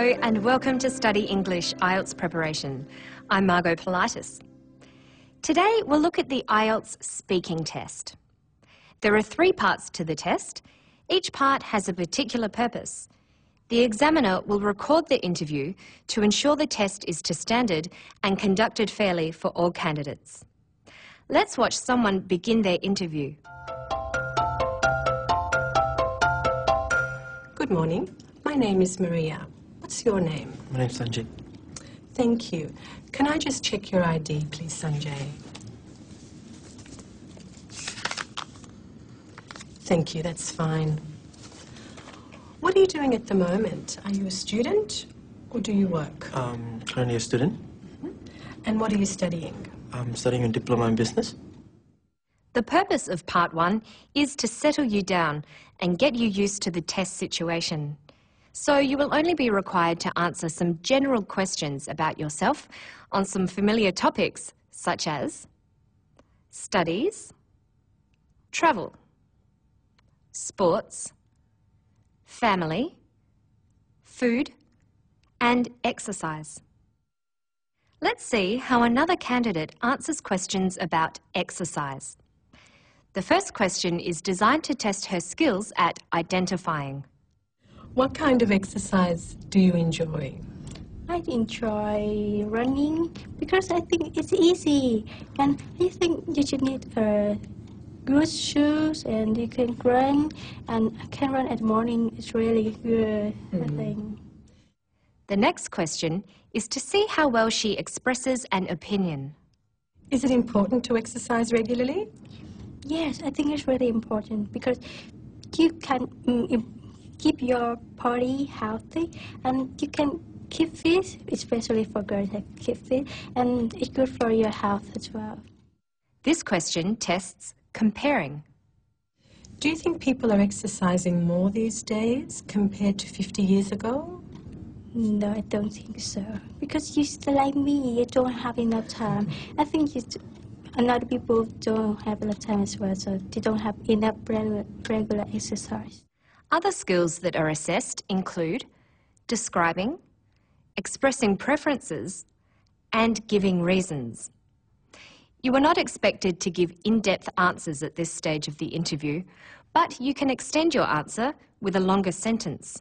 Hello and welcome to Study English IELTS Preparation. I'm Margot Politis. Today we'll look at the IELTS speaking test. There are 3 parts to the test. Each part has a particular purpose. The examiner will record the interview to ensure the test is to standard and conducted fairly for all candidates. Let's watch someone begin their interview. Good morning. My name is Maria. What's your name? My name's Sanjay. Thank you. Can I just check your ID, please, Sanjay? Thank you, that's fine. What are you doing at the moment? Are you a student or do you work? Currently a student. And what are you studying? I'm studying a diploma in business. The purpose of Part 1 is to settle you down and get you used to the test situation. So you will only be required to answer some general questions about yourself on some familiar topics such as studies, travel, sports, family, food, and exercise. Let's see how another candidate answers questions about exercise. The first question is designed to test her skills at identifying. What kind of exercise do you enjoy? I enjoy running because I think it's easy, and I think you should need good shoes and you can run, and I can run at morning. It's really good, I think. The next question is to see how well she expresses an opinion. Is it important to exercise regularly? Yes, I think it's really important because you can keep your body healthy and you can keep fit, especially for girls that keep fit, and it's good for your health as well. This question tests comparing. Do you think people are exercising more these days compared to 50 years ago? No, I don't think so. Because you still like me, you don't have enough time. I think other people don't have enough time as well, so they don't have enough regular exercise. Other skills that are assessed include describing, expressing preferences, and giving reasons. You are not expected to give in-depth answers at this stage of the interview, but you can extend your answer with a longer sentence.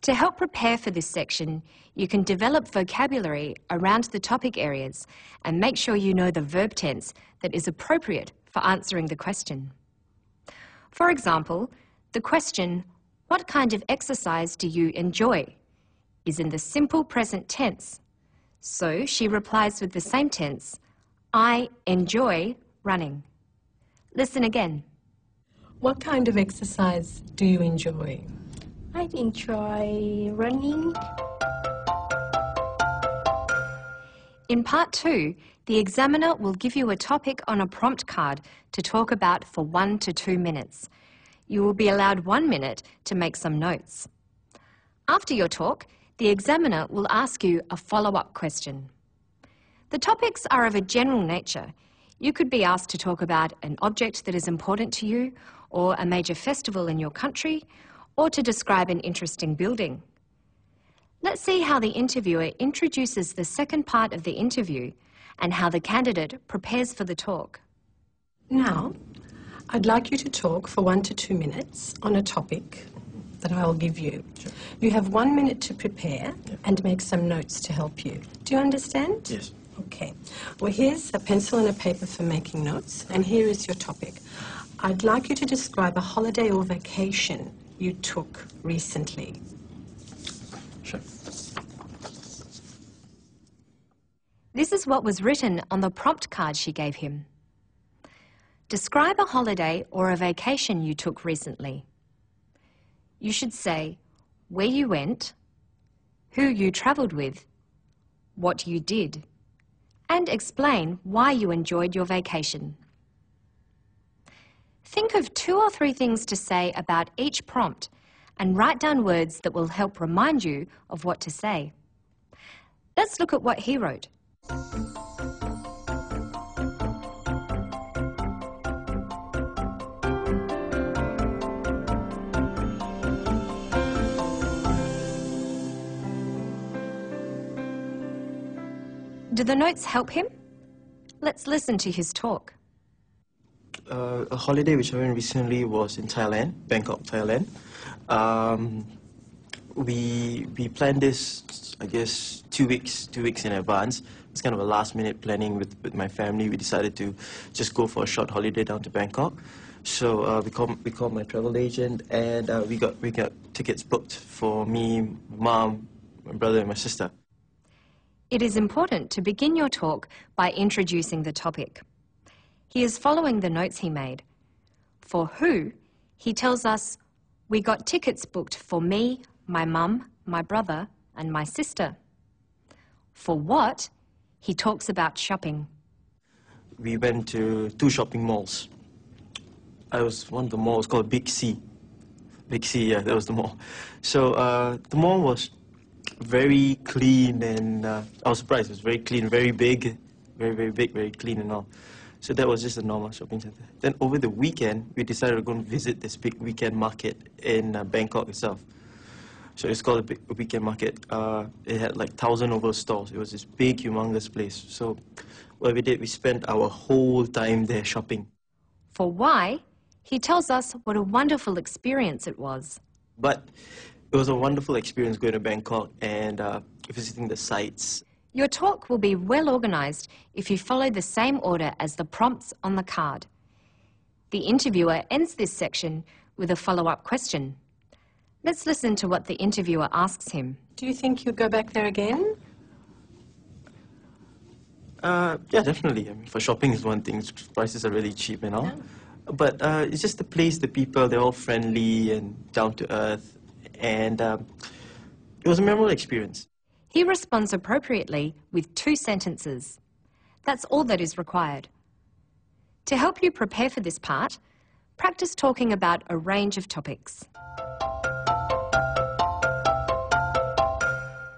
To help prepare for this section, you can develop vocabulary around the topic areas and make sure you know the verb tense that is appropriate for answering the question. For example, the question, "What kind of exercise do you enjoy?" is in the simple present tense. So she replies with the same tense, "I enjoy running." Listen again. What kind of exercise do you enjoy? I enjoy running. In Part 2, the examiner will give you a topic on a prompt card to talk about for 1 to 2 minutes. You will be allowed 1 minute to make some notes. After your talk, the examiner will ask you a follow-up question. The topics are of a general nature. You could be asked to talk about an object that is important to you, or a major festival in your country, or to describe an interesting building. Let's see how the interviewer introduces the second part of the interview and how the candidate prepares for the talk. Now, I'd like you to talk for 1 to 2 minutes on a topic that I'll give you. Sure. You have 1 minute to prepare and make some notes to help you. Do you understand? Yes. Okay. Well, here's a pencil and a paper for making notes, and here is your topic. I'd like you to describe a holiday or vacation you took recently. Sure. This is what was written on the prompt card she gave him. Describe a holiday or a vacation you took recently. You should say where you went, who you travelled with, what you did, and explain why you enjoyed your vacation. Think of 2 or 3 things to say about each prompt and write down words that will help remind you of what to say. Let's look at what he wrote. Do the notes help him? Let's listen to his talk. A holiday which I went recently was in Thailand, Bangkok, Thailand. We planned this, I guess, 2 weeks in advance. It's kind of a last-minute planning with my family. We decided to just go for a short holiday down to Bangkok. So we called my travel agent, and we got tickets booked for me, my mom, my brother, and my sister. It is important to begin your talk by introducing the topic. He is following the notes he made. For who, he tells us, we got tickets booked for me, my mum, my brother, and my sister. For what, he talks about shopping. We went to 2 shopping malls. One of the malls called Big C. Big C, yeah, that was the mall. So the mall was very clean, and I was surprised. It was very clean, very big, very big, very clean and all. So that was just a normal shopping center. Then over the weekend, we decided to go and visit this big weekend market in Bangkok itself. So it's called a weekend market. It had like 1,000 over stores. It was this big, humongous place. So what we did, we spent our whole time there shopping. For why, he tells us what a wonderful experience it was. But it was a wonderful experience going to Bangkok and visiting the sites. Your talk will be well organised if you follow the same order as the prompts on the card. The interviewer ends this section with a follow-up question. Let's listen to what the interviewer asks him. Do you think you'd go back there again? Yeah, definitely. I mean, for shopping is one thing. Prices are really cheap and all. Yeah. But it's just the place, the people, they're all friendly and down to earth. And it was a memorable experience. He responds appropriately with 2 sentences. That's all that is required. To help you prepare for this part, practice talking about a range of topics.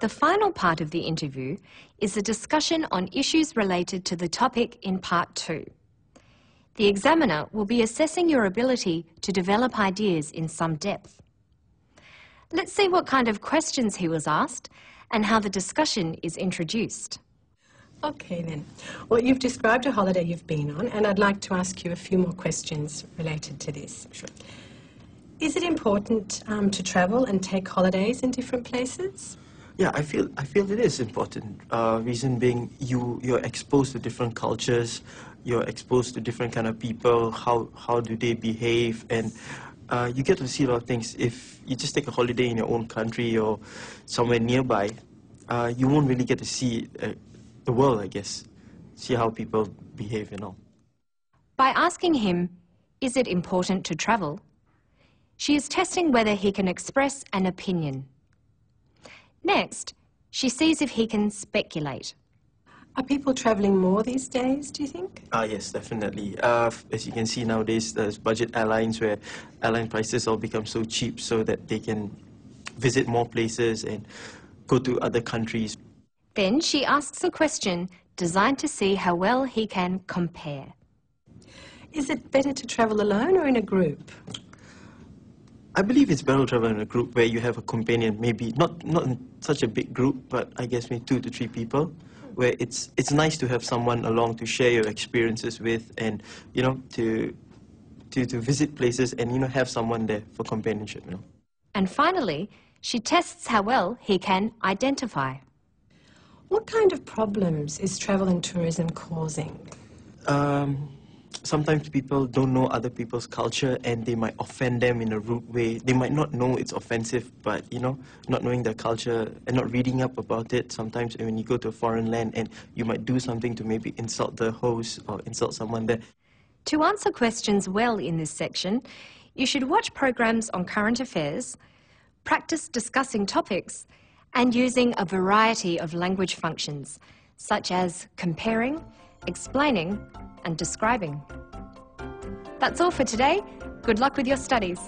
The final part of the interview is a discussion on issues related to the topic in part 2. The examiner will be assessing your ability to develop ideas in some depth. Let's see what kind of questions he was asked and how the discussion is introduced. Okay then. Well, you've described a holiday you've been on, and I'd like to ask you a few more questions related to this. Sure. Is it important to travel and take holidays in different places? Yeah, I feel it is important. Reason being, you're exposed to different cultures, you're exposed to different kind of people, how do they behave, and you get to see a lot of things. If you just take a holiday in your own country or somewhere nearby, you won't really get to see the world, I guess. See how people behave and all. By asking him, is it important to travel? She is testing whether he can express an opinion. Next, she sees if he can speculate. Are people travelling more these days, do you think? Yes, definitely. As you can see nowadays, there's budget airlines where airline prices all become so cheap so that they can visit more places and go to other countries. Then she asks a question designed to see how well he can compare. Is it better to travel alone or in a group? I believe it's better to travel in a group where you have a companion, maybe not in such a big group, but I guess maybe 2 to 3 people, where it's nice to have someone along to share your experiences with, and to visit places and have someone there for companionship. And finally, she tests how well he can identify. What kind of problems is travel and tourism causing? Sometimes people don't know other people's culture and they might offend them in a rude way. They might not know it's offensive, but not knowing their culture and not reading up about it. Sometimes when you go to a foreign land and you might do something to maybe insult the host or insult someone there. To answer questions well in this section, you should watch programs on current affairs, practice discussing topics, and using a variety of language functions, such as comparing, explaining, and describing. That's all for today. Good luck with your studies.